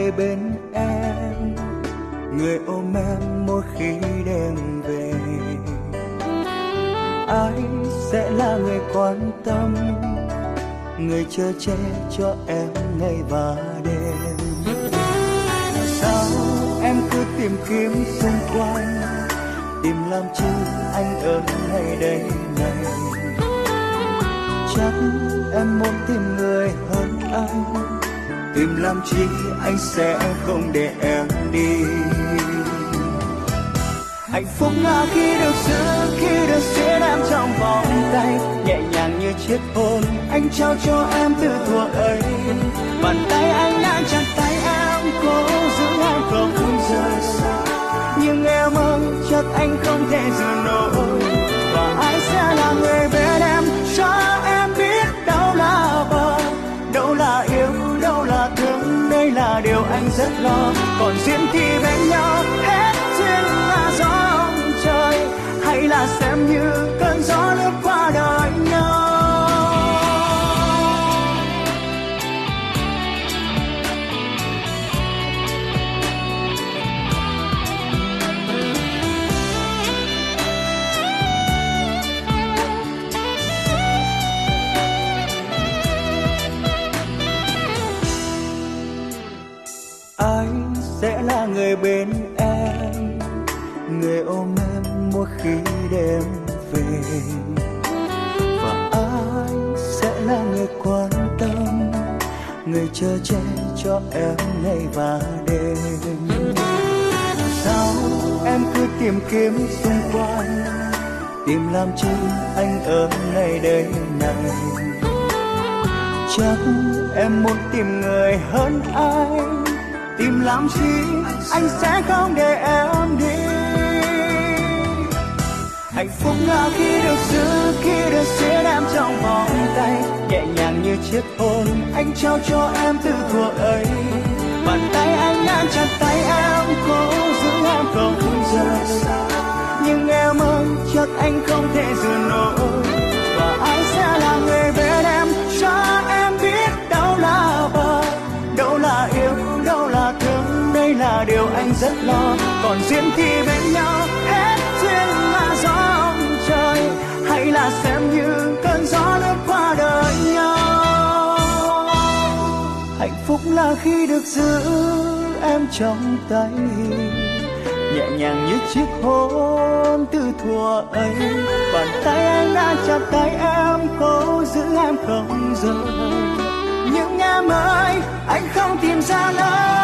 người bên em, người ôm em mỗi khi đêm về. Ai sẽ là người quan tâm, người chở che cho em ngày và đêm. Sao em cứ tìm kiếm xung quanh, tìm làm chi anh ở ngay đây này. Chắc em muốn tìm người hơn anh, tìm làm chi anh sẽ không để em đi. Hạnh phúc là khi được giữ em trong vòng tay, nhẹ nhàng như chiếc hôn anh trao cho em từ thuở ấy. Bàn tay anh đang chặt tay em, cố giữ em không rời xa. Nhưng em ơi, chắc anh không thể giữ nổi. Và ai sẽ là người bên em, cho em biết đâu là bờ, đâu là yêu, đâu là thương. Đây là điều anh rất lo. Còn riêng thì bên nhau hết duyên là gió ông trời, hay là xem như cơn gió lướt qua đời nhau. Ai sẽ là người bên em, người ôm em mỗi khi đêm về. Và ai sẽ là người quan tâm, người chở che cho em ngày và đêm. Sao em cứ tìm kiếm xung quanh, tìm làm chi anh ở ngay đây này. Chắc em muốn tìm người hơn anh, tìm làm chi anh sẽ không để em đi. Hạnh phúc là khi được giữ em trong vòng tay, nhẹ nhàng như chiếc hôn anh trao cho em từ thuở ấy. Bàn tay anh đang chặt tay em, cố giữ em không rời xa. Nhưng em ơi, chắc anh không thể giữ nổi. Và ai sẽ là người bên em, cho em biết đâu là bờ, đâu là yêu, đâu là thương. Đây là điều anh rất lo. Còn riêng thì bên nhau hết duyên là gió ông trời, hay là xem như cơn gió lướt qua đời nhau. Hạnh phúc là khi được giữ em trong tay, nhẹ nhàng như chiếc hôn từ thuở ấy. Bàn tay anh đã chặt tay em, cố giữ em không rời. Nhưng em ơi, anh không tìm ra nơi.